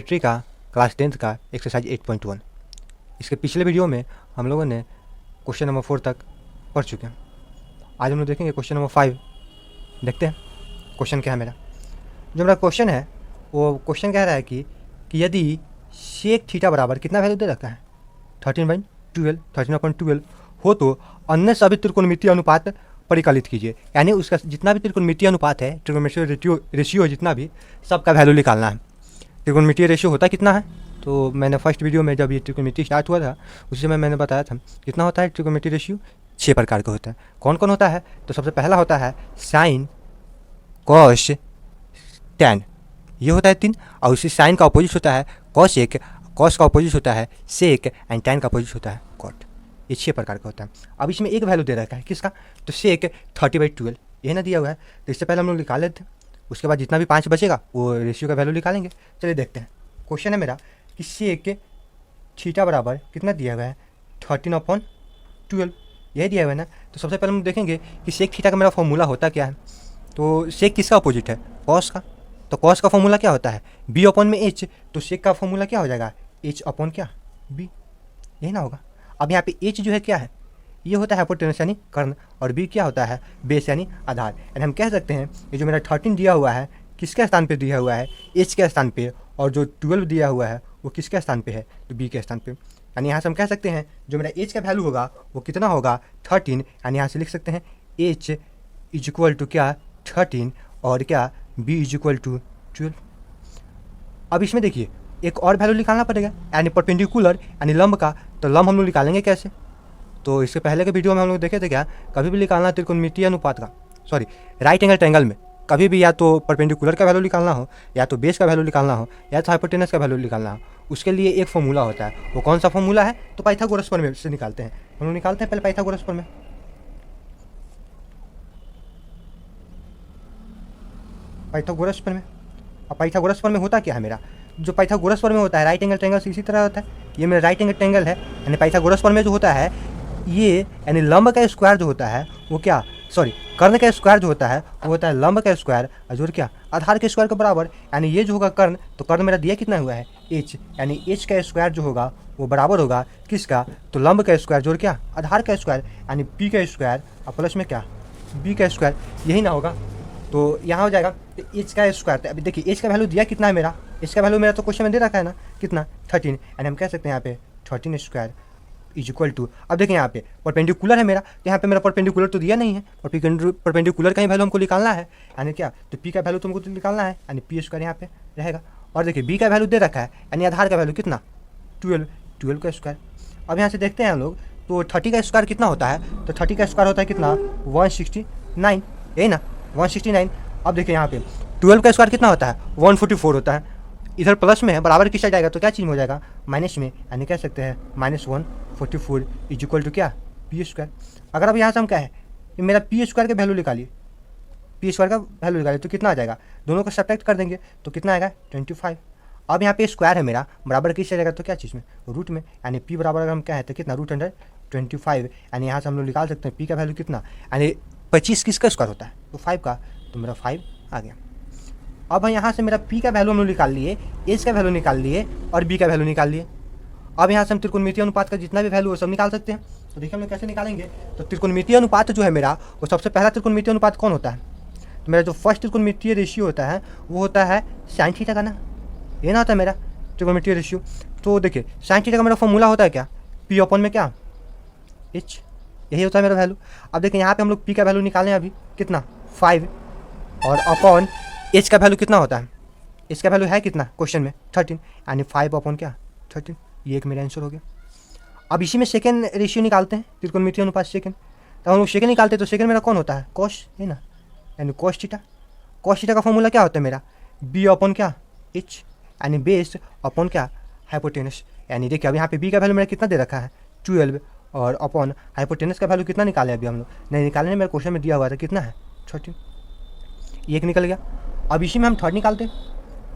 Trigonometry का class 10th का exercise 8.1। इसके पिछले वीडियो में हम लोगों ने क्वेश्चन नंबर 4 तक पढ़ चुके हैं। आज हम लोग देखेंगे क्वेश्चन नंबर 5। देखते हैं क्वेश्चन क्या है मेरा। जो मेरा क्वेश्चन है वो क्वेश्चन कह रहा है कि यदि सेक थीटा बराबर कितना वैल्यू दे रखा है 13/12 हो तो अन्य सभी त्रिकोणमितीय अनुपात परिकलित कीजिए। यानी उसका जितना भी त्रिकोणमितीय अनुपात है, ट्रिग्नोमेट्रिक रेशियो जितना भी, सबका वैल्यू निकालना है। त्रिकोणमितीय रेशियो होता कितना है, तो मैंने फर्स्ट वीडियो में जब ये त्रिकोणमिति स्टार्ट हुआ था उसी समय मैंने बताया था कितना होता है त्रिकोणमितीय रेशियो। 6 प्रकार का होता है। कौन कौन होता है, तो सबसे पहला होता है साइन, कॉस, टैन, ये होता है 3। और उसी साइन का अपोजिट होता है कॉसेक, कॉस का अपोजिट होता है सेक एंड टैन का अपोजिट होता है कॉट। ये 6 प्रकार का होता है। अब इसमें एक वैल्यू दे रखा है किसका, तो सेक 30/12 ये ना दिया हुआ है। तो इससे पहले हम लोग निकाल लेते हैं, उसके बाद जितना भी 5 बचेगा वो रेशियो का वैल्यू निकालेंगे। चलिए देखते हैं। क्वेश्चन है मेरा कि सेक थीटा बराबर कितना दिया हुआ है 13/12 यही दिया हुआ है ना। तो सबसे पहले हम देखेंगे कि सेक थीटा का मेरा फॉर्मूला होता क्या है। तो सेक किसका अपोजिट है, कॉस का। तो कॉस का फॉर्मूला क्या होता है b/h। तो सेक का फॉर्मूला क्या हो जाएगा h/b, यही ना होगा। अब यहाँ पे h जो है क्या है, ये होता है हाइपोटेनस यानी कर्ण, और b क्या होता है बेस यानी आधार। यानी हम कह सकते हैं ये जो मेरा 13 दिया हुआ है किसके स्थान पे दिया हुआ है, h के स्थान पे, और जो 12 दिया हुआ है वो किसके स्थान पे है, तो b के स्थान पे। यानी यहाँ से हम कह सकते हैं जो मेरा h का वैल्यू होगा वो कितना होगा 13। यानी यहाँ से लिख सकते हैं h = क्या 13 और क्या b = 12। अब इसमें देखिए एक और वैल्यू निकालना पड़ेगा, यानी परपेंडिकुलर यानी लंब का। तो लंब हम लोग निकालेंगे कैसे, तो इससे पहले के वीडियो में हम लोग देखे थे क्या, कभी भी निकालना त्रिकोणमितीय अनुपात का, सॉरी राइट एंगल ट्रायंगल में कभी भी या तो परपेंडिकुलर का वैल्यू निकालना हो, या तो बेस का वैल्यू निकालना हो, या तो हाइपोटेनस का वैल्यू निकालना हो, उसके लिए एक फॉर्मूला होता है। वो कौन सा फॉर्मूला है, तो पाइथागोरस प्रमेय से निकालते हैं। हम लोग निकालते हैं पहले पाइथागोरस प्रमेय। पाइथागोरस प्रमेय, अब पाइथागोरस प्रमेय होता क्या है मेरा, जो पाइथागोरस प्रमेय होता है राइट एंगल ट्रायंगल से इसी तरह होता है। ये मेरा राइट एंगल ट्रायंगल है, यानी पाइथागोरस प्रमेय जो होता है ये, यानी लंब का स्क्वायर जो होता है वो क्या, सॉरी कर्ण का स्क्वायर जो होता है वो होता है लंब का स्क्वायर और क्या आधार के स्क्वायर के बराबर। यानी ये जो होगा कर्ण, तो कर्ण मेरा दिया कितना हुआ है h, यानी h का स्क्वायर जो होगा वो बराबर होगा किसका, तो लंब का स्क्वायर जोड़ क्या आधार का स्क्वायर, यानी p का स्क्वायर और प्लस में क्या b का स्क्वायर, यही ना होगा। तो यहाँ हो जाएगा तो h का स्क्वायर। अभी देखिए h का वैल्यू दिया कितना है मेरा, h का वैल्यू मेरा तो क्वेश्चन में दे रखा है ना कितना 13, यानी हम कह सकते हैं यहाँ पे 13² = अब देखिए यहाँ पे परपेंडिकुलर है मेरा, तो यहाँ पे मेरा परपेंडिकुलर तो दिया नहीं है, परपेंडिकुलर का ही वैल्यू हमको निकालना है, यानी क्या, तो p का वैल्यू तुमको तो निकालना है, यानी p² यहाँ पे रहेगा। और देखिए b का वैल्यू दे रखा है, यानी आधार का वैल्यू कितना 12 का स्क्वायर। अब यहाँ से देखते हैं हम लोग, तो 30 का स्क्वायर कितना होता है, तो 30 का स्क्वायर होता है कितना 169, यही ना 169। अब देखिए यहाँ पे 12 का स्क्वायर कितना होता है 144 होता है। इधर प्लस में है, बराबर किस साइड जाएगा तो क्या चीज़ हो जाएगा माइनस में, यानी कह सकते हैं -144 = क्या p²। अगर अब यहाँ से हम क्या है कि मेरा p² का वैल्यू निकालिए, p² का वैल्यू निकालिए तो कितना आ जाएगा, दोनों को सब्ट्रैक्ट कर देंगे तो कितना आएगा 25। अब यहाँ पे स्क्वायर है मेरा, बराबर किस जाएगा तो क्या चीज़ में रूट में, यानी p बराबर अगर हम क्या है तो कितना √25। यानी यहाँ से हम लोग निकाल सकते हैं p का वैल्यू कितना, यानी 25 किसका स्क्वायर होता है तो 5 का, तो मेरा 5 आ गया। अब यहाँ से मेरा p का वैल्यू हम लोग निकाल लिए, h का वैल्यू निकाल लिए और b का वैल्यू निकाल लिए। अब यहाँ से हम त्रिकोणमितीय अनुपात का जितना भी वैल्यू है सब निकाल सकते हैं। तो देखिए हम लोग कैसे निकालेंगे, तो त्रिकोणमितीय अनुपात जो है मेरा वो सबसे पहला त्रिकोणमितीय अनुपात कौन होता है, तो मेरा जो फर्स्ट त्रिकोणमितीय रेशियो होता है वो होता है साइन थीटा का ना, ये ना होता है मेरा त्रिकोणमितीय रेशियो। तो देखिए साइन थीटा का मेरा फॉर्मूला होता है क्या p/में क्या h, यही होता है मेरा वैल्यू। अब देखिए यहाँ पे हम लोग p का वैल्यू निकालें अभी कितना 5, और अपॉन h का वैल्यू कितना होता है, h का वैल्यू है कितना क्वेश्चन में 13, यानी 5 क्या 13, ये एक मेरा आंसर हो गया। अब इसी में सेकेंड रेशियो निकालते हैं त्रिकोणमितीय अनुपात सेकेंड। तो हम लोग सेकेंड निकालते हैं तो सेकेंड मेरा कौन होता है कॉस, है ना, यानी कॉस थीटा। कॉस थीटा का फॉर्मूला क्या होता है मेरा b/ क्या h, यानी बेस अपॉन क्या हाइपोटेनस। यानी देखिए अब यहाँ पे b का वैल्यू मेरा कितना दे रखा है 12, और अपॉन हाइपोटेनस का वैल्यू कितना निकाले अभी हम लोग नहीं निकालने, मेरे क्वेश्चन में दिया हुआ था कितना है 13, ये एक निकल गया। अब इसी में हम थर्ड निकालते हैं,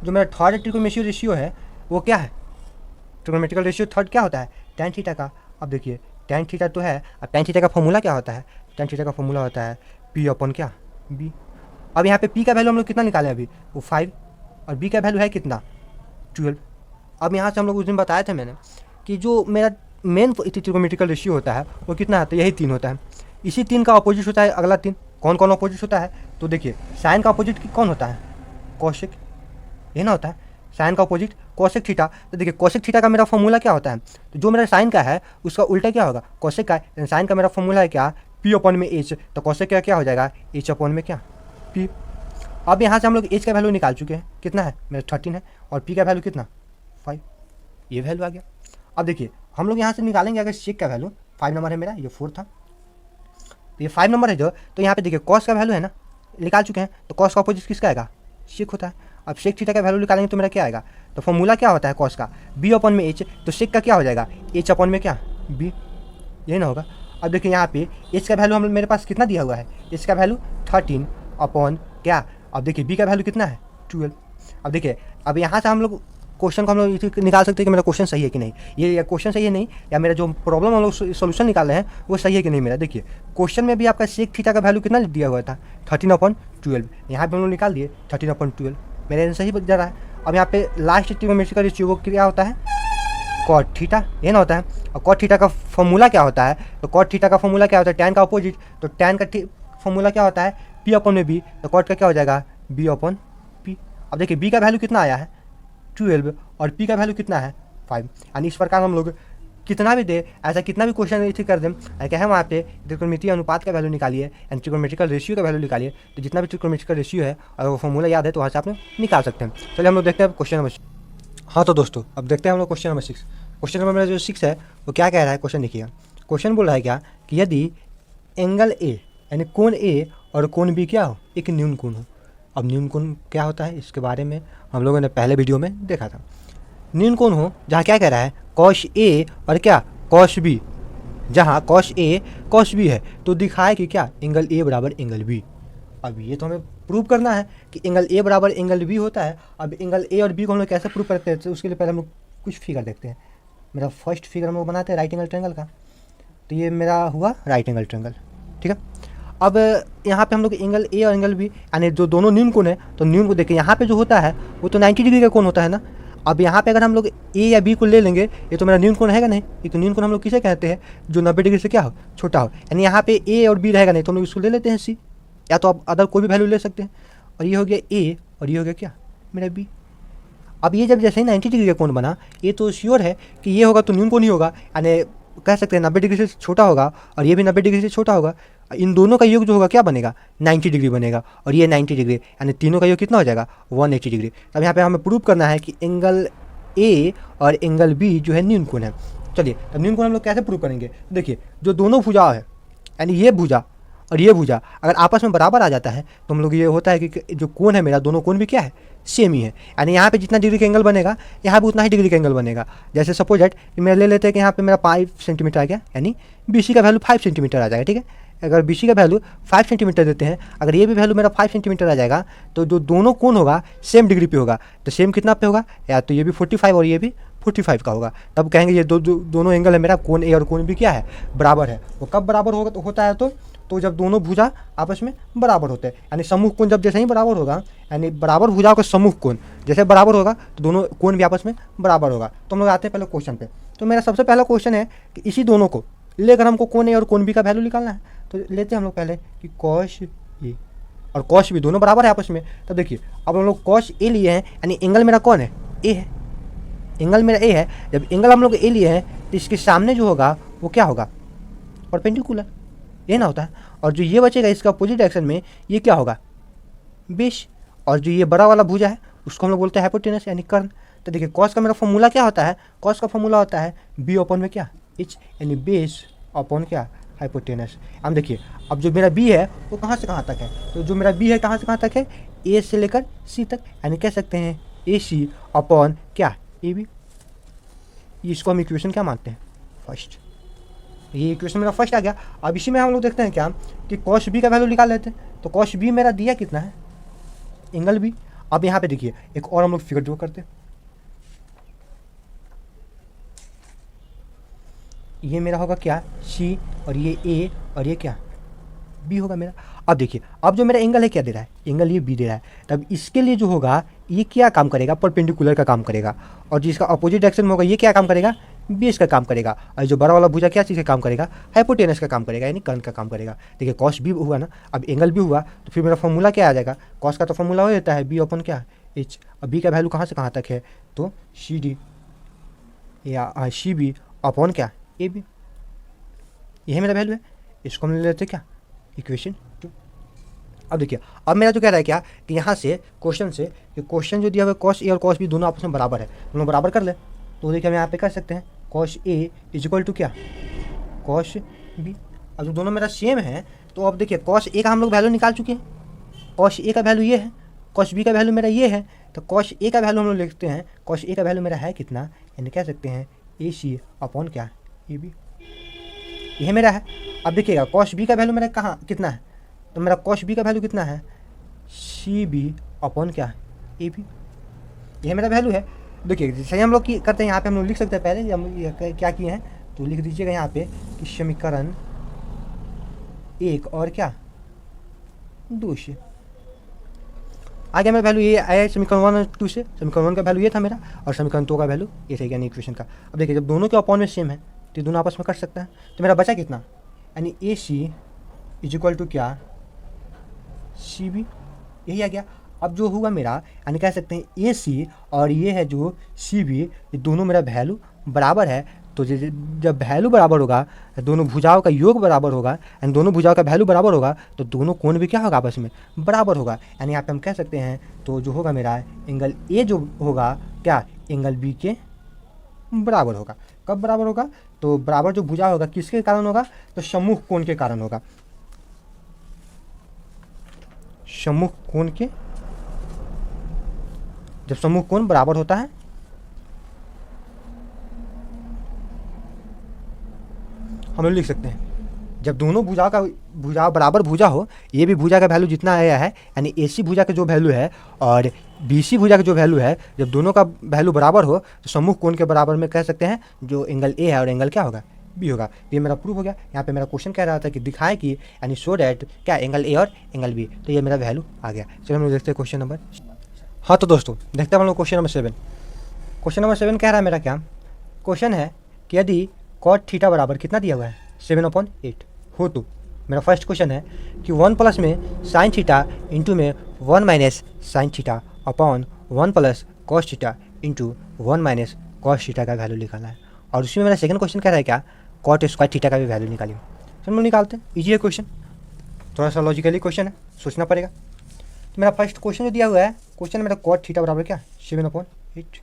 जो मेरा थर्ड त्रिकोणमितीय रेशियो है वो क्या है, ट्रिग्नोमेट्रिकल रेशियो थर्ड क्या होता है tan थीटा का। अब देखिए tan थीटा तो है, अब tan थीटा का फॉर्मूला क्या होता है, tan थीटा का फॉर्मूला होता है p/ क्या b। अब यहाँ पे p का वैल्यू हम लोग कितना निकाले अभी वो 5, और b का वैल्यू है कितना 12, अब यहाँ से हम लोग उस दिन बताया था मैंने कि जो मेरा मेन ट्रिगोनोमेट्रिकल रेशियो होता है वो कितना है, तो यही 3 होता है। इसी 3 का अपोजिट होता है अगला 3। कौन कौन अपोजिट होता है, तो देखिए साइन का अपोजिट कौन होता है, कौशिक, ये ना होता है साइन का अपोजिट कोसेक थीटा। तो देखिए कोसेक थीटा का मेरा फॉर्मूला क्या होता है, तो जो मेरा साइन का है उसका उल्टा क्या होगा, कोसेक का। साइन का मेरा फॉर्मूला है क्या, पी अपॉन में एच, तो कोसेक का क्या हो जाएगा, एच अपॉन में क्या, पी। अब यहाँ से हम लोग एच का वैल्यू निकाल चुके हैं, कितना है मेरा 13 है, और पी का वैल्यू कितना 5, ये वैल्यू आ गया। अब देखिए हम लोग यहाँ से निकालेंगे अगर सेक का वैल्यू, 5 नंबर है मेरा, ये 4 था, तो ये 5 नंबर है जो, तो यहाँ पे देखिए कॉस का वैल्यू है ना, निकाल चुके हैं, तो कॉस का अपोजिट किसका आएगा, सेक होता है। अब सेक थीटा का वैल्यू निकालेंगे तो मेरा क्या आएगा, तो फॉर्मूला क्या होता है कॉस का, बी अपॉन में एच, तो सेक का क्या हो जाएगा, एच अपॉन में क्या, बी, यही ना होगा। अब देखिए यहाँ पे एच का वैल्यू हम मेरे पास कितना दिया हुआ है, एच का वैल्यू 13 अपॉन क्या, अब देखिए बी का वैल्यू कितना है 12। अब देखिए अब यहाँ से हम लोग क्वेश्चन को हम लोग निकाल सकते हैं कि मेरा क्वेश्चन सही है कि नहीं, ये क्वेश्चन सही है नहीं, या मेरा जो प्रॉब्लम हम लोग सोल्यूशन निकाल रहे हैं वो सही है कि नहीं मेरा। देखिए क्वेश्चन में भी आपका सेक थीटा का वैल्यू कितना दिया हुआ था 13/12, यहाँ पे हम लोग निकाल दिए 13/12, मेरे सही जा रहा है। अब यहाँ पे लास्ट ट्रिगोनोमेट्रिकल रेशियो वो क्या होता है, कॉट थीटा, ये ना होता है। और कॉट थीटा का फॉर्मूला क्या होता है, तो कॉट थीटा का फॉर्मूला क्या होता है, टैन का अपोजिट, तो टैन का फॉर्मूला क्या होता है, पी अपॉन में बी, तो कॉट का क्या हो जाएगा, बी अपॉन पी। अब देखिए बी का वैल्यू कितना आया है 12 और पी का वैल्यू कितना है 5, यानी इस प्रकार हम लोग कितना भी दे, ऐसा कितना भी क्वेश्चन ऐसे कर दें, क्या है वहाँ पे त्रिकोणमितीय अनुपात का वैल्यू निकालिए एंड ट्रिकोणमेट्रिकल रेशियो का वैल्यू निकालिए, तो जितना भी ट्रिकोणमेट्रिकल रेशियो है और वो फॉर्मूला याद है तो वहाँ से आप निकाल सकते हैं। चलिए हम लोग देखते हैं क्वेश्चन नंबर 6। हाँ तो दोस्तों अब देखते हैं हम लोग क्वेश्चन नंबर 6। क्वेश्चन नंबर मेरा जो 6 है वो क्या कह रहा है, क्वेश्चन देखिए, क्वेश्चन बोल रहा है क्या कि यदि एंगल ए यानी कोण ए और कोण बी क्या हो, एक न्यून कोण हो। अब न्यून कोण क्या होता है इसके बारे में हम लोगों ने पहले वीडियो में देखा था। न्यून कोण हो जहाँ क्या कह रहा है कॉस ए और क्या कॉस बी, जहाँ कॉस ए कॉस बी है तो दिखाए कि क्या एंगल ए बराबर एंगल बी। अब ये तो हमें प्रूव करना है कि एंगल ए बराबर एंगल बी होता है। अब एंगल ए और बी को हम लोग कैसे प्रूव करते हैं, तो उसके लिए पहले हम लोग कुछ फिगर देखते हैं। मेरा फर्स्ट फिगर हम लोग बनाते हैं राइट एंगल ट्रायंगल का, तो ये मेरा हुआ राइट एंगल ट्रायंगल, ठीक है। अब यहाँ पे हम लोग एंगल ए और एंगल बी यानी जो दोनों न्यून कोण है, तो न्यून को देखिए यहाँ पे जो होता है वो तो 90 डिग्री का कोण होता है ना। अब यहाँ पे अगर हम लोग ए या बी को ले लेंगे, ये तो मेरा न्यून कोण रहेगा नहीं, ये तो न्यून कोण हम लोग किसे कहते हैं, जो 90 डिग्री से क्या हो छोटा हो, यानी यहाँ पे ए और बी रहेगा नहीं, तो हम लोग इसको ले लेते हैं सी, या तो आप अदर कोई भी वैल्यू ले सकते हैं। और ये हो गया ए और ये हो गया क्या मेरा बी। अब ये जब जैसे ही 90 डिग्री का कोण बना, ये तो श्योर है कि ये होगा तो न्यून कोण ही होगा, यानी कह सकते हैं 90 डिग्री से छोटा होगा और ये भी 90 डिग्री से छोटा होगा। इन दोनों का योग जो होगा क्या बनेगा 90 डिग्री बनेगा, और ये 90 डिग्री, यानी तीनों का योग कितना हो जाएगा 180 डिग्री। अब यहाँ पे हमें प्रूव करना है कि एंगल ए और एंगल बी जो है न्यून कोण है। चलिए तब न्यून कोण हम लोग कैसे प्रूव करेंगे, देखिए जो दोनों भुजा है यानी ये भुजा और ये भुजा अगर आपस में बराबर आ जाता है तो हम लोग ये होता है कि जो कोण है मेरा, दोनों कोण भी क्या है सेम ही है, यानी यहाँ पे जितना डिग्री का एंगल बनेगा यहाँ पे उतना ही डिग्री का एंगल बनेगा। जैसे सपोज दैट मेरा ले लेते हैं कि यहाँ पे मेरा 5 सेंटीमीटर आ गया, यानी BC का वैल्यू 5 सेंटीमीटर आ जाएगा, ठीक है। अगर BC का वैल्यू 5 सेंटीमीटर देते हैं, अगर ये भी वैल्यू मेरा 5 सेंटीमीटर आ जाएगा, तो जो दोनों कोण होगा सेम डिग्री पे होगा, तो सेम कितना पे होगा, या तो ये भी 45 और ये भी 45 का होगा। तब कहेंगे ये दोनों एंगल है मेरा, कोण ए और कोण बी क्या है बराबर है। वो कब बराबर होगा तो होता है तो जब दोनों भुजा आपस में बराबर होते हैं, यानी समूह कोण जब जैसे ही बराबर होगा, यानी बराबर भुजाओं का समूह कोण जैसे बराबर होगा तो दोनों कोण भी आपस में बराबर होगा। तो हम लोग आते हैं पहले क्वेश्चन पे। तो मेरा सबसे पहला क्वेश्चन है कि इसी दोनों को लेकर हमको कोण ए और कोण बी का वैल्यू निकालना है। तो लेते हैं हम लोग पहले कि कॉस ए और कॉस बी दोनों बराबर है आपस में। तब देखिए अब हम लोग कॉस ए लिए हैं, यानी एंगल मेरा कौन है ए है, एंगल मेरा ए है। जब एंगल हम लोग ए लिए हैं तो इसके सामने जो होगा वो क्या होगा परपेंडिकुलर, ये ना होता है। और जो ये बचेगा इसका अपोजिट डायरेक्शन में ये क्या होगा बेस, और जो ये बड़ा वाला भुजा है उसको हम लोग बोलते हैं हाइपोटेनस यानी कर्ण। तो देखिए कॉस का मेरा फॉर्मूला क्या होता है, कॉस का फॉर्मूला होता है बी अपॉन में क्या एच, यानी बेस अपॉन क्या हाइपोटेनस। अब देखिए अब जो मेरा बी है वो कहाँ से कहाँ तक है, तो जो मेरा बी है कहाँ से कहाँ तक है ए से लेकर सी तक, यानी कह सकते हैं ए सी अपॉन क्या ए बी। इसको हम इक्वेशन क्या मानते हैं फर्स्ट, ये इक्वेशन मेरा फर्स्ट आ गया। अब इसी में हम लोग देखते हैं क्या कि कॉस बी का वैल्यू निकाल लेते हैं। तो कॉस बी मेरा दिया कितना है एंगल बी। अब यहाँ पे देखिए एक और हम लोग फिगर ड्रॉ करते हैं, ये मेरा होगा क्या सी और ये ए और ये क्या बी होगा मेरा। अब देखिए, अब जो मेरा एंगल है क्या दे रहा है, एंगल ये बी दे रहा है, तब इसके लिए जो होगा ये क्या काम करेगा, परपेंडिकुलर का काम करेगा, और जिसका अपोजिट डायरेक्शन में होगा ये क्या काम करेगा, बेस का काम करेगा, और जो बड़ा वाला भुजा क्या चीज़ का काम करेगा, हाइपोटेनस का काम करेगा, यानी कर्ण का काम करेगा। देखिए कॉस बी हुआ ना, अब एंगल भी हुआ, तो फिर मेरा फॉर्मूला क्या आ जाएगा, कॉस का तो फॉर्मूला हो जाता है बी अपन क्या, एच। अब बी का वैल्यू कहाँ से कहाँ तक है, तो सी डी या सी बी अपॉन क्या, ए बी, यही मेरा वैल्यू है। इसको हम ले लेते क्या, इक्वेशन 2। अब देखिए, अब मेरा जो कह रहा है क्या कि यहाँ से क्वेश्चन से, कि क्वेश्चन जो दिया हुआ है कॉस ए और कॉस बी दोनों आपस में बराबर है, दोनों बराबर कर ले, तो देखिए हम यहाँ पे कर सकते हैं cos A is equal to क्या, कॉस बी। अब जो दोनों मेरा सेम है, तो अब देखिए कॉस ए का हम लोग वैल्यू निकाल चुके हैं, कॉस ए का वैल्यू ये है, कॉस बी का वैल्यू मेरा ये है, तो कॉस ए का वैल्यू हम लोग लिखते हैं, कॉस ए का वैल्यू मेरा है कितना, यानी कह सकते हैं ए सी अपॉन क्या, ए बी, यह मेरा है। अब देखिएगा कॉस बी का वैल्यू मेरा कहाँ कितना है, तो मेरा कॉस बी का वैल्यू कितना है, सी बी अपॉन क्या है, ए बी, यह मेरा वैल्यू है। देखिए जैसे हम लोग करते हैं यहाँ पे हम लोग लिख सकते हैं, पहले हम क्या किए हैं, तो लिख दीजिएगा यहाँ पे कि समीकरण 1 और क्या 2 से आ गया मेरा वैल्यू, ये आया समीकरण 1 और 2 से। समीकरण 1 का वैल्यू ये था मेरा, और समीकरण 2 का वैल्यू ये था, यानी इक्वेशन का। अब देखिए जब दोनों के अपॉन में सेम है, तो दोनों आपस में कर सकते हैं, तो मेरा बचा कितना, यानी ए सी इज इक्वल टू क्या, सी बी, यही आ गया। अब जो हुआ मेरा, यानी कह सकते हैं ए सी और ये है जो सी बी, ये दोनों मेरा वैल्यू बराबर है, तो जब वैल्यू बराबर होगा, दोनों भुजाओं का योग बराबर होगा, यानी दोनों भुजाओं का वैल्यू बराबर होगा, तो दोनों कोण भी क्या होगा, आपस में बराबर होगा, यानी यहाँ पे हम कह सकते हैं, तो जो होगा मेरा एंगल ए जो होगा क्या, एंगल बी के बराबर होगा। कब बराबर होगा, तो बराबर जो भुजा होगा किसके कारण होगा, तो सम्मुख कोण के कारण होगा, सम्मुख कोण के, जब सम्मुख कोण बराबर होता है, हम लोग लिख सकते हैं जब दोनों भुजा बराबर भुजा हो, ये भी भुजा का वैल्यू जितना आया है, यानी ए सी भुजा का जो वैल्यू है और बी सी भुजा का जो वैल्यू है, जब दोनों का वैल्यू बराबर हो, तो सम्मुख कोण के बराबर में कह सकते हैं जो एंगल ए है और एंगल क्या होगा, बी होगा। ये मेरा प्रूफ हो गया। यहाँ पे मेरा क्वेश्चन कह रहा था कि दिखाए कि, यानी शो डैट क्या, एंगल ए और एंगल बी, तो ये मेरा वैल्यू आ गया। चलो हम लोग देखते हैं क्वेश्चन नंबर, हाँ तो दोस्तों देखते हैं हम लोग क्वेश्चन नंबर 7। क्वेश्चन नंबर 7 कह रहा है मेरा क्या, क्वेश्चन है कि यदि कॉट थीटा बराबर कितना दिया हुआ है 7/8 हो, तो मेरा फर्स्ट क्वेश्चन है कि 1 प्लस में साइन थीटा इंटू में 1 minus sine theta upon 1 plus cos theta into 1 minus cos theta का वैल्यू निकालना है। और उसमें मेरा सेकंड क्वेश्चन कह रहा है क्या, कॉट स्क्वायर थीटा का भी वैल्यू निकालिए। तो हम लोग निकालते हैं, ईजी है क्वेश्चन, थोड़ा सा लॉजिकली क्वेश्चन है, सोचना पड़ेगा। तो मेरा फर्स्ट क्वेश्चन जो दिया हुआ है, क्वेश्चन मेरा कॉट थीटा बराबर क्या 7/8।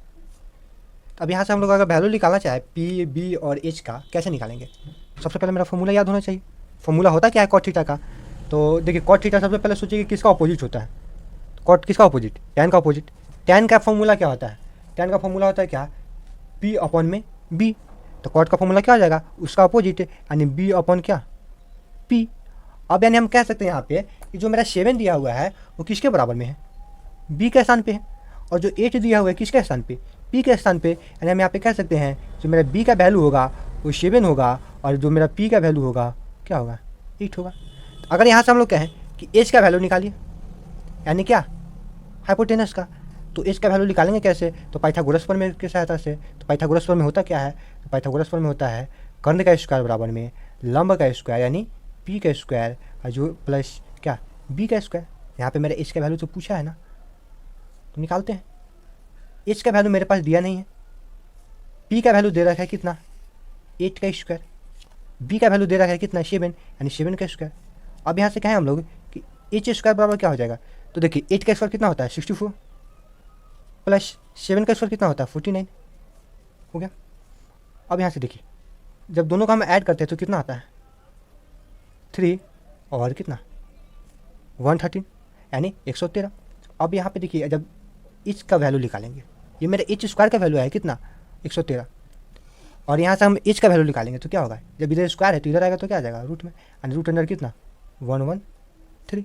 अब यहाँ से हम लोग अगर वैल्यू निकालना चाहे पी बी और एच का, कैसे निकालेंगे, सबसे पहले मेरा फॉर्मूला याद होना चाहिए। फॉर्मूला होता क्या है कॉट थीटा का, तो देखिए कॉट थीटा सबसे पहले सोचिए कि किसका अपोजिट होता है, कॉट किसका अपोजिट, टैन का अपोजिट। टैन का फॉर्मूला क्या होता है, टैन का फॉर्मूला होता है क्या, पी अपॉन में बी, तो कॉट का फॉर्मूला क्या हो जाएगा, उसका अपोजिट, यानी बी अपॉन क्या, पी। अब यानी हम कह सकते हैं यहाँ पे कि जो मेरा 7 दिया हुआ है वो किसके बराबर में है, बी के स्थान पे है, और जो 8 दिया हुआ है किसके स्थान पे, पी के स्थान पे, यानी हम यहाँ पे कह सकते हैं जो मेरा बी का वैल्यू होगा वो 7 होगा, और जो मेरा पी का वैल्यू होगा क्या होगा, 8 होगा। तो अगर यहाँ से हम लोग कहें कि एच का वैल्यू निकालिए, यानी क्या, हाइपोटेनस का, तो एच का वैल्यू निकालेंगे कैसे, तो पाइथागोरस प्रमेय की सहायता से। तो पाइथागोरस प्रमेय होता क्या है, तो पाइथागोरस प्रमेय होता है कर्ण का स्क्वायर बराबर में लंब का स्क्वायर, यानी पी का स्क्वायर, और जो प्लस क्या, बी का स्क्वायर। यहाँ पे मेरा एच का वैल्यू तो पूछा है ना, तो निकालते हैं। एच का वैल्यू मेरे पास दिया नहीं है, पी का वैल्यू दे रखा है कितना, 8 का स्क्वायर, बी का वैल्यू दे रखा है कितना 7, यानी 7 का स्क्वायर। अब यहाँ से कहें हम लोग कि एच स्क्वायर बराबर क्या हो जाएगा, तो देखिए 8 का स्क्वायर कितना होता है 64, प्लस 7 का स्क्वायर कितना होता है 49, हो गया। अब यहाँ से देखिए जब दोनों का हम ऐड करते हैं तो कितना आता है 3 और कितना 113, यानी 113। अब यहाँ पे देखिए जब एच का वैल्यू निकालेंगे, ये मेरा एच स्क्वायर का वैल्यू है कितना 113, और यहाँ से हम एच का वैल्यू निकालेंगे तो क्या होगा, जब इधर स्क्वायर है तो इधर आएगा तो क्या आ जाएगा रूट में, यानी रूट अंडर कितना 113।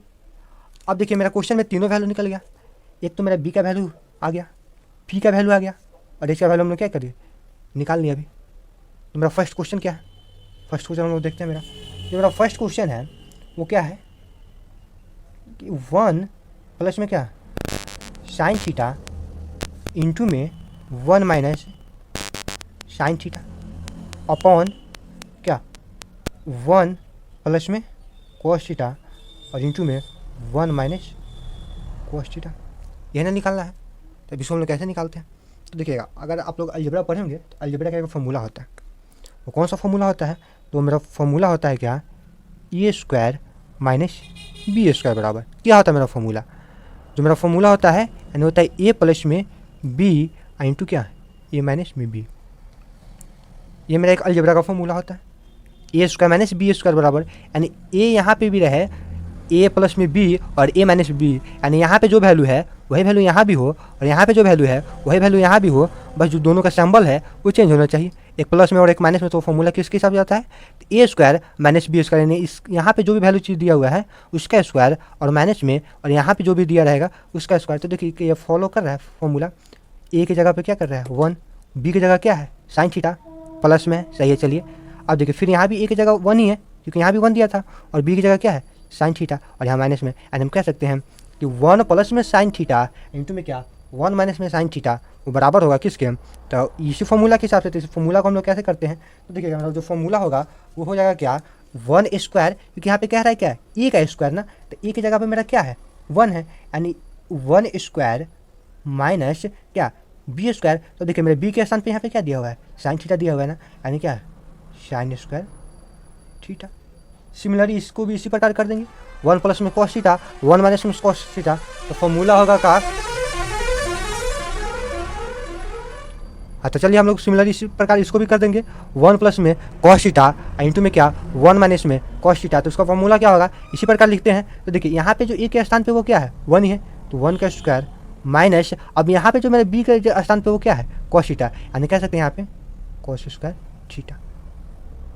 अब देखिए मेरा क्वेश्चन में तीनों वैल्यू निकल गया, एक तो मेरा बी का वैल्यू आ गया, पी का वैल्यू आ गया, और एच का वैल्यू हम लोग क्या करिए निकाल लिया अभी। तो मेरा फर्स्ट क्वेश्चन क्या है, फर्स्ट क्वेश्चन हम लोग देखते हैं। जो मेरा फर्स्ट क्वेश्चन है वो क्या है कि 1 प्लस में क्या साइन थीटा इंटू में 1 माइनस साइन थीटा अपॉन क्या 1 प्लस में कॉस थीटा और इंटू में 1 माइनस कॉस थीटा। यह ना निकालना है तो इसको हम लोग कैसे निकालते हैं? तो देखिएगा, अगर आप लोग अलजेब्रा पढ़ेंगे तो अलजेब्रा का एक फॉर्मूला होता है। वो कौन सा फॉर्मूला होता है? तो मेरा फॉर्मूला होता है क्या, ए स्क्वायर माइनस बी स्क्वायर बराबर क्या होता है मेरा फॉर्मूला? जो मेरा फॉर्मूला होता है यानी होता है ए प्लस में बी इंटू क्या ए माइनस में बी। ये मेरा एक अलजेब्रा का फॉर्मूला होता है। ए स्क्वायर माइनस बी स्क्वायर बराबर यानी ए यहाँ पे भी रहे ए प्लस में बी और ए माइनस बी, यानी यहाँ पे जो वैल्यू है वही वैल्यू यहाँ भी हो और यहाँ पे जो वैल्यू है वही वैल्यू यहाँ भी हो, बस जो दोनों का सिंबल है वो चेंज होना चाहिए, एक प्लस में और एक माइनस में। तो फॉर्मूला किसके हिसाब से आता है? तो ए स्क्वायर माइनस बी स्क्वायर, यानी इस यहाँ पे जो भी वैल्यू चीज़ दिया हुआ है उसका स्क्वायर और माइनस में और यहाँ पे जो भी दिया रहेगा उसका स्क्वायर। तो देखिए ये फॉलो कर रहा है फॉर्मूला। ए की जगह पे क्या कर रहा है 1, बी की जगह क्या है साइन थीटा प्लस में, सही है। चलिए अब देखिए फिर यहाँ भी ए की जगह 1 ही है क्योंकि यहाँ भी 1 दिया था और बी की जगह क्या है साइन थीटा और यहाँ माइनस में, यानी हम कह सकते हैं कि 1 प्लस में साइन थीटा इंटू में क्या 1 माइनस में साइन थीटा वो बराबर होगा किसके? तो इसी फॉर्मूला के हिसाब से। तो इस फॉर्मूला को हम लोग कैसे करते हैं? तो देखिएगा मतलब जो फॉर्मूला होगा वो हो जाएगा क्या 1 स्क्वायर, क्योंकि यहाँ पे कह रहा है क्या ए का स्क्वायर ना, तो ए की जगह पे मेरा क्या है 1 है, यानी 1 स्क्वायर माइनस क्या बी स्क्वायर। तो देखिए मेरे बी के स्थान पे यहाँ पे क्या दिया हुआ है साइन थीटा दिया हुआ है ना, यानी क्या साइन स्क्वायर थीटा। सिमिलरली इसको भी इसी प्रकार कर देंगे 1 प्लस में कॉस थीटा 1 माइनस में कॉस थीटा। तो फॉर्मूला होगा का, हाँ तो चलिए हम लोग सिमिलरली इसी प्रकार इसको भी कर देंगे 1 प्लस में कॉस थीटा इंटू में क्या 1 माइनस में कॉस थीटा। तो उसका फॉर्मूला क्या होगा इसी प्रकार लिखते हैं। तो देखिए यहाँ पे जो ए के स्थान पे वो क्या है 1 ही है, तो 1 का स्क्वायर माइनस अब यहाँ पे जो मेरे बी के स्थान पे वो क्या है कॉस थीटा, यानी कह सकते हैं यहाँ पे कॉस स्क्वायर थीटा।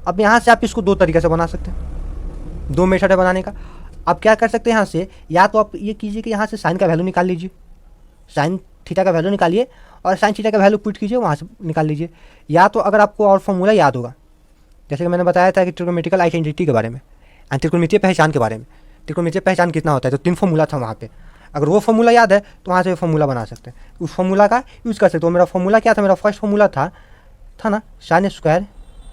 अब यहाँ से आप इसको दो तरीके से बना सकते हैं, दो मेथड है बनाने का। आप क्या कर सकते हैं यहाँ से, या तो आप ये कीजिए कि यहाँ से साइन का वैल्यू निकाल लीजिए, साइन थीटा का वैल्यू निकालिए और साइन थीटा का वैल्यू पुट कीजिए वहाँ से निकाल लीजिए। या तो अगर आपको और फॉर्मूला याद होगा, जैसे कि मैंने बताया था कि ट्रिग्नोमेट्रिकल आइडेंटिटी के बारे में, त्रिकोणमितीय पहचान के बारे में। त्रिकोणमितीय पहचान कितना होता है, तो 3 फॉर्मूला था वहाँ पे। अगर वो फॉर्मूला याद है तो वहाँ से फॉर्मूला बना सकते हैं, उस फॉर्मूला का यूज़ कर सकते हो। तो मेरा फॉर्मूला क्या था, मेरा फर्स्ट फॉर्मूला था ना साइन स्क्वायर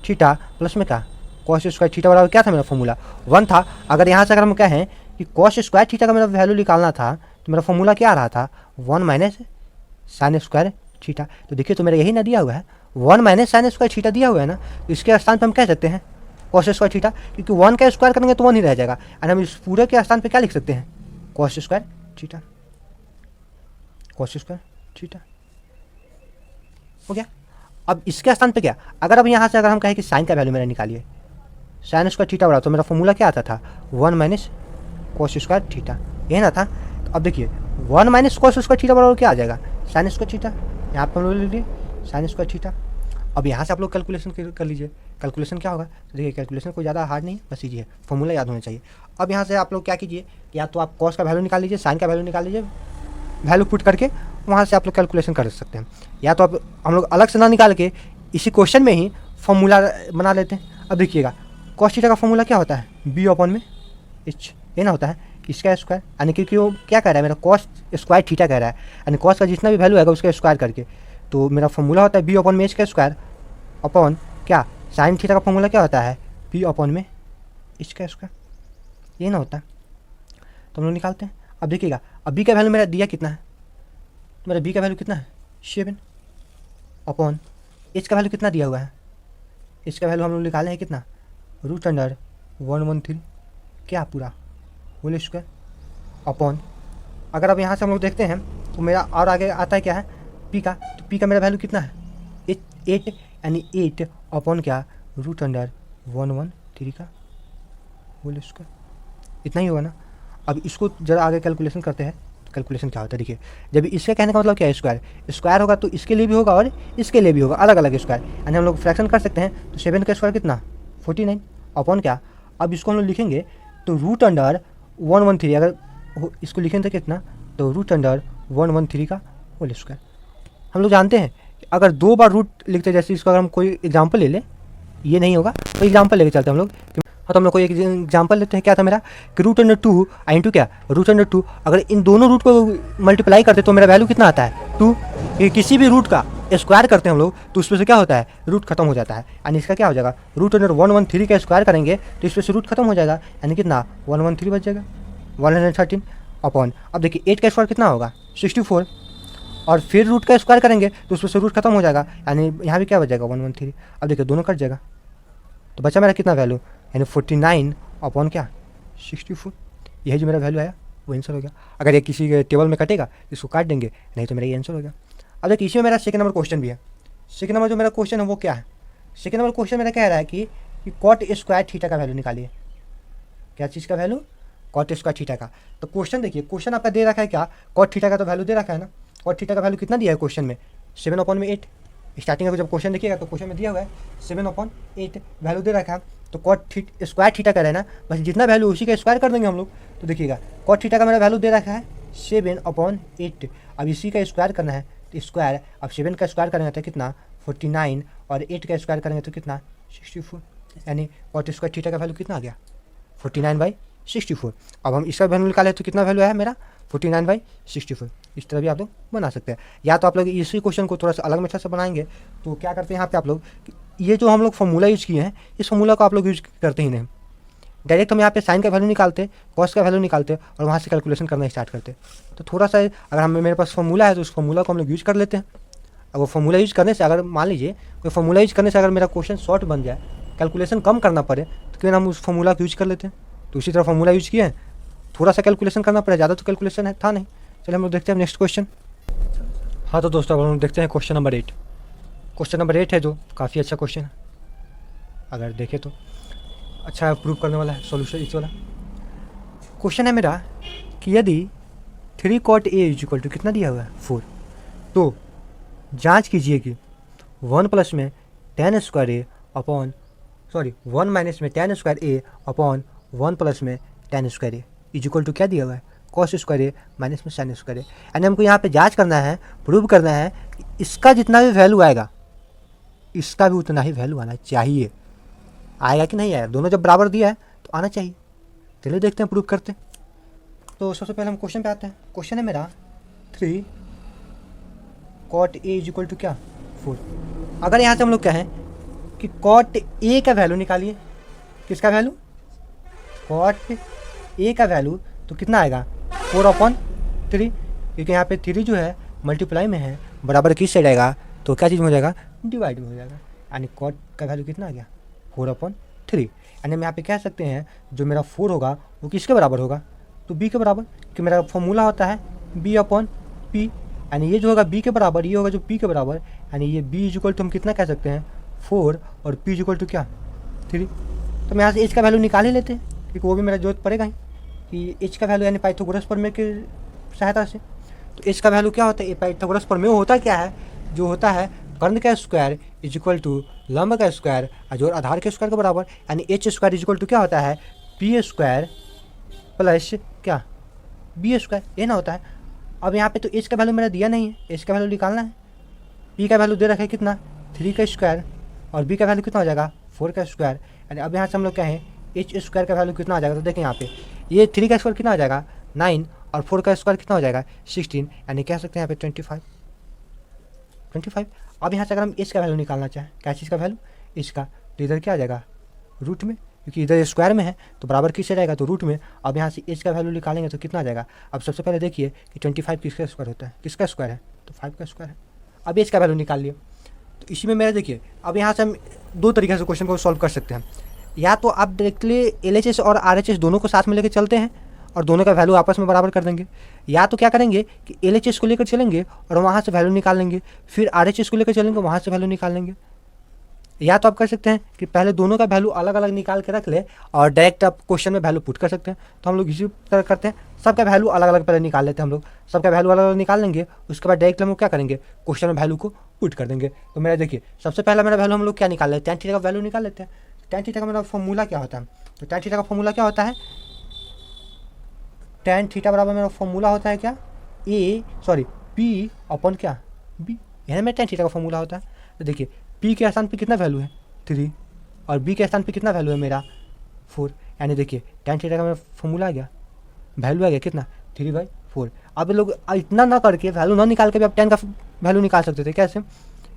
थीटा प्लस में क्या कॉस स्क्वायर थीटा बराबर क्या था मेरा फॉर्मूला 1 था। अगर यहाँ से अगर हम कहें कि कॉस स्क्वायर थीटा का मेरा वैल्यू निकालना था तो मेरा फॉर्मूला क्या आ रहा था 1 माइनस साइन स्क्वायर थीटा। तो देखिए तो मेरा यही ना दिया हुआ है 1 माइनस साइन स्क्वायर थीटा दिया हुआ है ना, तो इसके स्थान पर हम कह सकते हैं कॉस स्क्वायर थीटा, क्योंकि 1 का स्क्वायर करेंगे तो 1 ही रह जाएगा, और हम इस पूरे के स्थान पर क्या लिख सकते हैं cos square theta, cos square theta हो गया। अब इसके स्थान पे क्या, अगर अब यहाँ से अगर हम कहें कि साइन का वैल्यू मेरा निकालिए, साइन स्क्वायर थीटा बड़ा, तो मेरा फॉर्मूला क्या आता था 1 माइनस कॉस स्क्वायर थीटा, यही ना था। तो अब देखिए 1 माइनस कॉस स्क्वायर थीटा बराबर क्या आ जाएगा साइन स्क्वायर थीटा, यहाँ पर हम लोग लिख दिए साइन स्क्वायर थीटा। अब यहाँ से आप लोग कैलकुलेशन कर लीजिए, कैलकुलेशन क्या होगा, तो देखिए कैलकुलेशन कोई ज़्यादा हार्ड नहीं, बस ईजी है, फॉर्मूला याद होना चाहिए। अब यहाँ से आप लोग क्या कीजिए, या तो आप कॉस का वैल्यू निकाल लीजिए, साइन का वैल्यू निकाल लीजिए, वैल्यू पुट करके वहाँ से आप लोग कैलकुलेशन कर सकते हैं। या तो आप हम लोग अलग से ना निकाल के इसी क्वेश्चन में ही फॉर्मूला बना लेते हैं। अब देखिएगा कॉस थीटा का फॉर्मूला क्या होता है बी अपॉन में एच, ये ना होता है इसका स्क्वायर, यानी क्योंकि वो क्या कह रहा है मेरा कॉस स्क्वायर थीटा कह रहा है, यानी कॉस का जितना भी वैल्यू आएगा उसका स्क्वायर करके, तो मेरा फॉर्मूला होता है बी अपॉन में एच का स्क्वायर अपॉन क्या साइन थीटा का फॉर्मूला क्या होता है बी अपॉन में एच का स्क्वायर, ये ना होता है। तो हम लोग निकालते हैं। अब देखिएगा अब बी का वैल्यू मेरा दिया कितना है, तो मेरा बी का वैल्यू कितना है 7 अपॉन एच का वैल्यू कितना दिया हुआ है, एच का वैल्यू हम लोग निकाले हैं कितना √113 क्या पूरा होल स्क्वायर अपॉन, अगर अब यहाँ से हम लोग देखते हैं तो मेरा और आगे आता है क्या है पी का, तो पी का मेरा वैल्यू कितना है 8, यानी 8 अपॉन क्या √113 का होल स्क्वायर, इतना ही होगा ना। अब इसको जरा आगे कैलकुलेशन करते हैं, कैलकुलेशन क्या होता है देखिए, जब इसके कहने का मतलब क्या है स्क्वायर, स्क्वायर होगा तो इसके लिए भी होगा और इसके लिए भी होगा, अलग अलग स्क्वायर, यानी हम लोग फ्रैक्शन कर सकते हैं। तो 7 का स्क्वायर कितना 49 अपॉन क्या, अब इसको हम लोग लिखेंगे तो √113, अगर इसको लिखेंगे तो कितना, तो √113 का होल स्क्वायर। हम लोग जानते हैं कि अगर 2 बार रूट लिखते हैं, जैसे इसको अगर हम कोई एग्जाम्पल ले लें, ये नहीं होगा तो एग्जाम्पल लेके चलते हैं हम लोग, हाँ तो हम लोग को एक एग्जाम्पल लेते हैं, क्या था मेरा कि √2 इंटू क्या √2, अगर इन दोनों रूट को मल्टीप्लाई करते तो मेरा वैल्यू कितना आता है 2। ये किसी भी रूट का स्क्वायर करते हैं हम लोग तो उसमें से क्या होता है रूट खत्म हो जाता है, यानी इसका क्या हो जाएगा √113 का स्क्वायर करेंगे तो इसमें से रूट खत्म हो जाएगा, यानी कितना 113 बच जाएगा 113 अपॉन, अब देखिए 8 का स्क्वायर कितना होगा 64, और फिर रूट का स्क्वायर करेंगे तो उसमें से रूट खत्म हो जाएगा, यानी यहाँ भी क्या बच जाएगा 113। अब देखिए दोनों कट जाएगा तो बचा मेरा कितना वैल्यू, यानी 49 अपॉन क्या 64, यही जो मेरा वैल्यू आया वो आंसर हो गया। अगर ये किसी के टेबल में कटेगा इसको काट देंगे, नहीं तो मेरा ये आंसर हो गया। अब देखिए इसमें मेरा सेकंड नंबर क्वेश्चन भी है। सेकंड नंबर जो मेरा क्वेश्चन है वो क्या है, सेकंड नंबर क्वेश्चन मेरा कह रहा है कि कॉट स्क्वायर थीटा का वैल्यू निकालिए। क्या चीज़ का वैल्यू, कॉट स्क्वायर थीटा का। तो क्वेश्चन देखिए, क्वेश्चन आपका दे रखा है क्या, कॉट थीटा का तो वैल्यू दे रखा है ना, कॉट थीटा का वैल्यू कितना दिया है क्वेश्चन में 7/8। स्टार्टिंग में जब क्वेश्चन देखिएगा तो क्वेश्चन में दिया हुआ है 7/8 वैल्यू दे रखा है। तो कॉट स्क्वायर थीटा का रहना, बस जितना वैल्यू उसी का स्क्वायर कर देंगे हम लोग। तो देखिएगा कॉट थीटा का मेरा वैल्यू दे रखा है 7/8, अब इसी का स्क्वायर करना है तो स्क्वायर, अब 7 का स्क्वायर करेंगे तो कितना 49, और 8 का स्क्वायर करेंगे तो कितना 64, यानी कॉट स्क्वायर थीटा का वैल्यू कितना आ गया 49/64। अब हम इसका वैल्यू निकाले तो कितना वैल्यू है मेरा 49/64। इस तरह भी आप लोग बना सकते हैं, या तो आप लोग इसी क्वेश्चन को थोड़ा सा अलग मेथड से बनाएंगे। तो क्या करते हैं यहाँ पे आप लोग, ये जो हम लोग फॉर्मूला यूज़ किए हैं इस फॉर्मूला को आप लोग यूज करते ही नहीं, डायरेक्ट हम यहाँ पे साइन का वैल्यू निकालते, कॉस का वैल्यू निकालते और वहाँ से कैलकुलेशन करना स्टार्ट करते। तो थोड़ा सा अगर हम मेरे पास फॉर्मूला है तो उस फॉर्मूला को हम लोग यूज कर लेते हैं। अब वो फॉर्मूला यूज करने से, अगर मान लीजिए कोई फॉर्मूला यूज करने से अगर मेरा क्वेश्चन शॉर्ट बन जाए, कैलकुलेशन कम करना पड़े, तो क्यों हम उस फॉर्मूला को यूज कर लेते हैं। तो उसी तरह फॉर्मूला यूज किए हैं, थोड़ा सा कैलकुलेशन करना पड़े, ज़्यादा तो कैलकुलेशन था नहीं। चलिए हम लोग देखते हैं नेक्स्ट क्वेश्चन। हाँ तो दोस्तों अब हम लोग देखते हैं क्वेश्चन नंबर 8। क्वेश्चन नंबर 8 है जो काफ़ी अच्छा क्वेश्चन है, अगर देखें तो अच्छा प्रूव करने वाला है सॉल्यूशन इस वाला। क्वेश्चन है मेरा कि यदि 3 cot A इक्वल टू कितना दिया हुआ है 4, तो जांच कीजिए कि 1 प्लस में tan square A upon 1 minus में tan square A upon 1 plus में tan square A equal to क्या दिया हुआ है cos स्क्वायर ए माइनस में sin स्क्वायर ए। यानी हमको यहाँ पे जांच करना है, प्रूव करना है कि इसका जितना भी वैल्यू आएगा इसका भी उतना ही वैल्यू आना चाहिए। आएगा कि नहीं आएगा, दोनों जब बराबर दिया है तो आना चाहिए। चलिए देखते हैं, प्रूव करते हैं। तो सबसे पहले हम क्वेश्चन पे आते हैं। क्वेश्चन है मेरा 3 cot A इक्वल टू क्या 4। अगर यहाँ से हम लोग कहें कि cot A का वैल्यू निकालिए, किसका वैल्यू cot A का वैल्यू, तो कितना आएगा 4/3, क्योंकि यहाँ पे 3 जो है मल्टीप्लाई में है, बराबर किस साइड आएगा तो क्या चीज़ में हो जाएगा डिवाइड में हो जाएगा, यानी cot का वैल्यू कितना आ गया 4/3। यानी हम यहाँ पे कह सकते हैं जो मेरा 4 होगा वो किसके बराबर होगा तो b के बराबर, कि मेरा फॉर्मूला होता है b/p, यानी ये जो होगा b के बराबर, ये होगा जो p के बराबर, यानी ये b इक्वल टू हम कितना कह सकते हैं 4 और p इक्वल टू क्या 3। तो हम यहाँ से h का वैल्यू निकाल ही लेते हैं, क्योंकि वो भी मेरा जरूरत पड़ेगा ही कि h का वैल्यू, यानी पाइथागोरस प्रमेय की सहायता से। तो h का वैल्यू क्या होता है, पाइथागोरस प्रमेय होता क्या है, जो होता है कर्ण का स्क्वायर इक्वल टू लंब का स्क्वायर जो आधार के स्क्वायर के बराबर, यानी एच स्क्वायर इक्वल टू क्या होता है पी स्क्वायर प्लस क्या बी स्क्वायर, ये ना होता है। अब यहाँ पे तो एच का वैल्यू मेरा दिया नहीं है, एच का वैल्यू निकालना है। पी का वैल्यू दे रखा है कितना 3 का स्क्वायर, और बी का वैल्यू कितना हो जाएगा 4 का स्क्वायर। यानी अब यहाँ से हम लोग कहें एच स्क्वायर का वैल्यू कितना आ जाएगा, तो देखें यहाँ पे ये 3 का स्क्वायर कितना आ जाएगा 9, और 4 का स्क्वायर कितना हो जाएगा 16, यानी कह सकते हैं यहाँ पे 25। अब यहाँ से अगर हम एच का वैल्यू निकालना चाहें, क्या चीज़ का वैल्यू एच का, तो इधर क्या आ जाएगा रूट में, क्योंकि इधर स्क्वायर में है तो बराबर किससे रहेगा तो रूट में। अब यहाँ से एच का वैल्यू निकालेंगे तो कितना आ जाएगा। अब सबसे पहले देखिए कि 25 किसका स्क्वायर होता है, किसका स्क्वायर है तो 5 का स्क्वायर है। अब एच का वैल्यू निकाल लिया, तो इसी में मेरा देखिए अब यहाँ से हम 2 तरीके से क्वेश्चन को सॉल्व कर सकते हैं। या तो आप डायरेक्टली LHS और RHS दोनों को साथ में लेकर चलते हैं और दोनों का वैल्यू आपस में बराबर कर देंगे, या तो क्या करेंगे कि LHS को लेकर चलेंगे और वहाँ से वैल्यू निकाल लेंगे, फिर RHS को लेकर चलेंगे वहाँ से वैल्यू निकाल लेंगे। या तो आप कर सकते हैं कि पहले दोनों का वैल्यू अलग अलग निकाल के रख ले और डायरेक्ट आप क्वेश्चन में वैल्यू पुट कर सकते हैं। तो हम लोग इसी तरह करते हैं, सबका वैल्यू अलग अलग पहले निकाल लेते हैं हम लोग, सबका वैल्यू अलग अलग निकाल लेंगे, उसके बाद डायरेक्ट हम लोग क्या करेंगे क्वेश्चन में वैल्यू को पुट कर देंगे। तो मेरा देखिए सबसे पहला मेरा वैल्यू हम लोग क्या निकाल लेते हैं, tan थीटा का वैल्यू निकाल लेते हैं। tan थीटा का मेरा फॉर्मूला क्या होता है, तो tan थीटा का फॉर्मूला क्या होता है, tan थीटा बराबर मेरा फॉर्मूला होता है क्या p/क्या b, यानी मेरा tan थीटा का फॉर्मूला होता है। तो देखिए p के स्थान पे कितना वैल्यू है 3 और b के स्थान पे कितना वैल्यू है मेरा 4, यानी देखिए tan थीटा का मेरा फॉर्मूला आ गया, वैल्यू आ गया कितना 3/4। अब लोग इतना ना करके वैल्यू ना निकाल के भी आप tan का वैल्यू निकाल सकते थे। कैसे?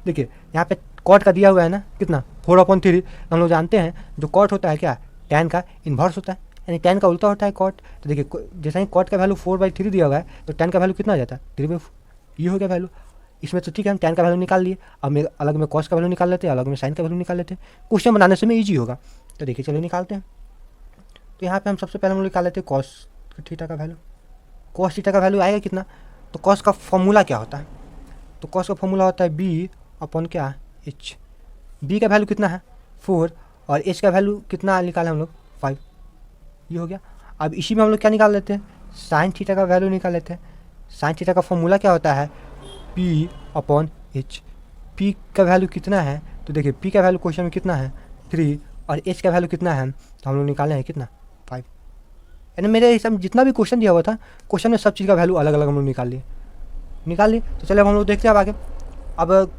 देखिए यहाँ पे कॉट का दिया हुआ है ना कितना 4/3। हम लोग जानते हैं जो कॉट होता है क्या tan का इन्वर्स होता है, यानी tan का उल्टा होता है कॉट। तो देखिए जैसा ही कॉट का वैल्यू 4/3 दिया हुआ है तो tan का वैल्यू कितना आ जाता है 3/4, ये हो गया वैल्यू। इसमें तो ठीक है हम tan का वैल्यू निकाल लिए, अब मैं अलग में cos का वैल्यू निकाल लेते हैं, अलग में sin का वैल्यू निकाल लेते हैं, क्वेश्चन बनाने से में ईजी होगा। तो देखिए चलिए निकालते हैं। तो यहाँ पे हम सबसे पहले हम निकाल लेते हैं cos थीटा का वैल्यू। cos थीटा का वैल्यू आएगा कितना, तो cos का फॉर्मूला क्या होता है, तो cos का फॉर्मूला होता है b/, क्या h। b का वैल्यू कितना है 4 और h का वैल्यू कितना निकाले हम लोग 5, ये हो गया। अब इसी में हम लोग क्या निकाल लेते हैं sin थीटा का वैल्यू निकाल लेते हैं। sin थीटा का फॉर्मूला क्या होता है p/h। p का वैल्यू कितना है, तो देखिए p का वैल्यू क्वेश्चन में कितना है 3 और h का वैल्यू कितना है, तो हम लोग निकाले हैं कितना 5। यानी मेरे हिसाब में जितना भी क्वेश्चन दिया हुआ था क्वेश्चन में सब चीज़ का वैल्यू अलग अलग हम लोग निकाल लिए। तो चलिए अब हम लोग देखते हैं अब आगे। अब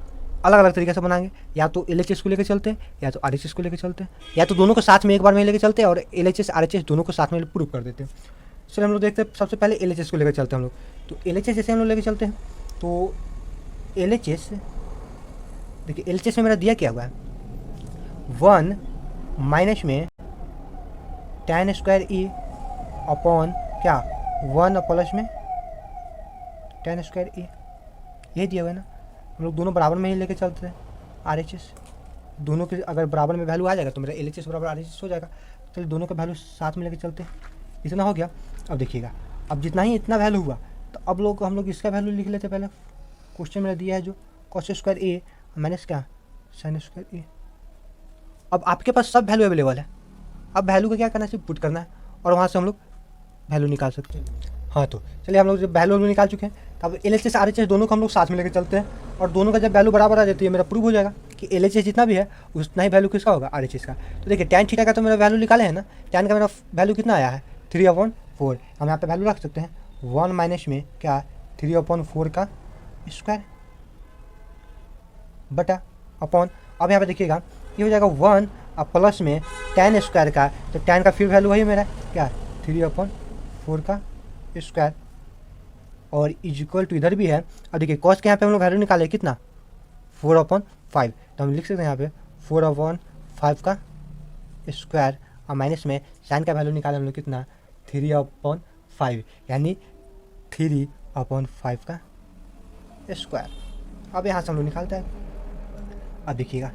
अलग अलग तरीके से बनाएंगे, या तो LHS को लेकर चलते हैं या तो RHS को लेकर चलते हैं, या तो दोनों को साथ में एक बार में लेकर चलते हैं और LHS RHS दोनों को साथ में प्रूव कर देते हैं। चलिए हम लोग देखते हैं, सबसे पहले LHS को लेकर चलते हैं हम लोग। तो LHS जैसे हम लोग लेकर चलते हैं तो LHS देखिए LHS में मेरा दिया क्या हुआ है 1 माइनस में tan स्क्वायर e अपॉन क्या 1 प्लस में tan स्क्वायर e, यही दिया हुआ है ना। हम लोग दोनों बराबर में ही लेके चलते हैं RHS, दोनों के अगर बराबर में वैल्यू आ जाएगा तो मेरा LHS बराबर RHS हो जाएगा। चलिए दोनों का वैल्यू साथ में लेके चलते हैं, इतना हो गया। अब देखिएगा अब जितना ही इतना वैल्यू हुआ तो अब हम लोग इसका वैल्यू लिख लेते हैं। पहले क्वेश्चन मेरा दिया है जो cos स्क्वायर ए माइनस क्या sin स्क्वायर ए। अब आपके पास सब वैल्यू अवेलेबल है, अब वैल्यू को क्या करना है सिर्फ पुट करना है और वहाँ से हम लोग वैल्यू निकाल सकते हैं। हाँ तो चलिए हम लोग जब वैल्यू निकाल चुके हैं तब LHS RHS दोनों को हम लोग साथ में लेकर चलते हैं और दोनों का जब वैल्यू बराबर आ जाती है मेरा प्रूव हो जाएगा कि LHS जितना भी है उतना ही वैल्यू किसका होगा RHS का। तो देखिए tan थीटा का तो मेरा वैल्यू निकाले है ना, tan का मेरा वैल्यू कितना आया है 3/4। हम यहाँ पे वैल्यू रख सकते हैं 1 माइनस में क्या 3/4 का स्क्वायर बटा अपॉन। अब यहाँ पे देखिएगा ये हो जाएगा 1 और प्लस में tan स्क्वायर का, तो tan का फिर वैल्यू वही मेरा क्या 3/4 का स्क्वायर और इक्वल टू इधर भी है। अब देखिए कॉस के यहाँ पे हम लोग वैल्यू निकाले कितना 4/5, तो हम लिख सकते हैं यहाँ पे 4/5 का स्क्वायर और माइनस में साइन का वैल्यू निकाले हम लोग कितना 3/5, यानी 3/5 का स्क्वायर। अब यहाँ से हम लोग निकालते हैं। अब देखिएगा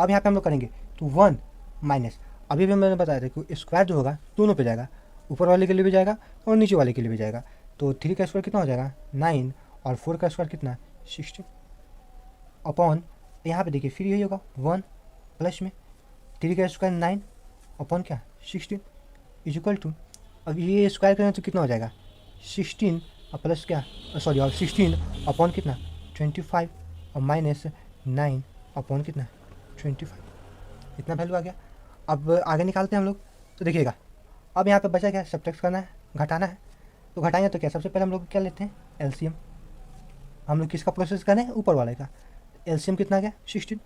अब यहाँ पे हम लोग करेंगे तो 1 माइनस, अभी भी मैंने बताया था कि स्क्वायर जो होगा दोनों पे जाएगा, ऊपर वाले के लिए भी जाएगा और नीचे वाले के लिए भी जाएगा। तो 3 का स्क्वायर कितना हो जाएगा 9 और 4 का स्क्वायर कितना 16 अपॉन, यहाँ पे देखिए फिर यही होगा 1 प्लस में 3 का स्क्वायर 9 अपॉन क्या 16 इज इक्वल टू, अब ये स्क्वायर करें तो कितना हो जाएगा 16 और प्लस क्या सॉरी और 16 अपॉन कितना 25 और माइनस 9 अपॉन कितना 25, इतना वैल्यू आ गया। अब आगे निकालते हैं हम लोग। तो देखिएगा अब यहाँ पे बचा क्या सब्ट्रैक्ट करना है, घटाना है। तो घटाएंगे तो क्या सबसे पहले हम लोग क्या लेते हैं एलसीएम। हम लोग किसका प्रोसेस करें ऊपर वाले का, एलसीएम कितना गया 16।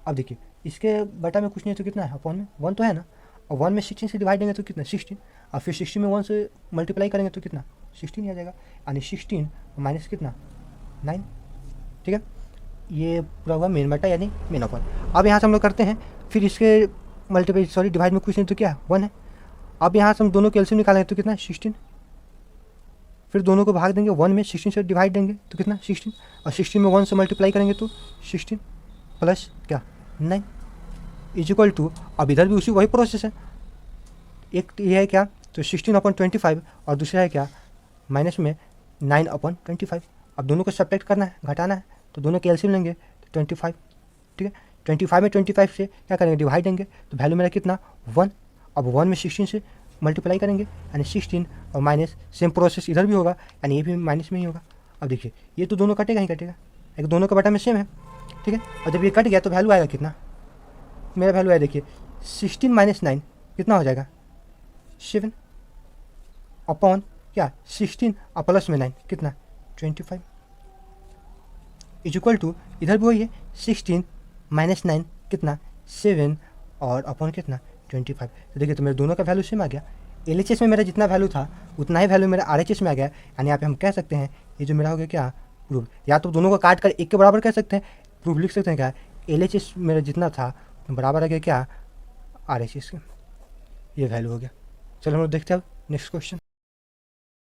अब देखिए इसके बटा में कुछ नहीं तो कितना है अपॉन में 1 तो है ना, और 1 में 16 से डिवाइड देंगे तो कितना 16 और फिर 16 में 1 से मल्टीप्लाई करेंगे तो कितना 16 ही आ जाएगा, यानी 16 माइनस कितना 9। ठीक है, ये पूरा हुआ मेन बटा यानी मेन अपॉन। अब यहाँ से हम लोग करते हैं फिर इसके मल्टीप्लाई सॉरी डिवाइड में कुछ नहीं तो क्या 1 है। अब यहाँ से हम दोनों के एलसीएम निकालेंगे तो कितना 16, फिर दोनों को भाग देंगे 1 में 16 से डिवाइड देंगे तो कितना 16 और 16 में 1 से मल्टीप्लाई करेंगे तो 16 प्लस क्या 9 इज इक्वल टू, अब इधर भी उसी वही प्रोसेस है, एक ये है क्या तो 16/25 और दूसरा है क्या माइनस में 9/25। अब दोनों को सब्ट्रैक्ट करना है घटाना है तो दोनों के एलसीएम लेंगे तो 25। ठीक है, 25 में 25 से क्या करेंगे डिवाइड देंगे तो वैल्यू मेरा कितना 1। अब 1 में 16 से मल्टीप्लाई करेंगे यानी 16 और माइनस सेम प्रोसेस इधर भी होगा यानी ये भी माइनस में ही होगा। अब देखिए ये तो दोनों कटेगा ही कटेगा, एक दोनों का बटा में सेम है। ठीक है, और जब ये कट गया तो वैल्यू आएगा कितना, मेरा वैल्यू आया देखिए 16 माइनस 9 कितना हो जाएगा 7 अपॉन क्या 16 और प्लस में 9 कितना 25 इज इक्वल टू, इधर भी वही है 16 माइनस 9 कितना 7 और अपॉन कितना 25। तो देखिए तो मेरे दोनों का वैल्यू सेम आ गया। LHS में मेरा जितना वैल्यू था उतना ही वैल्यू मेरा RHS में आ गया, यानी यहाँ पे हम कह सकते हैं ये जो मेरा हो गया क्या, प्रूफ। या तो दोनों को काट कर एक के बराबर कह सकते हैं, प्रूफ लिख सकते हैं क्या, LHS मेरा जितना था बराबर आ गया क्या RHS के, ये वैल्यू हो गया। चलो हम लोग देखते हैं अब नेक्स्ट क्वेश्चन।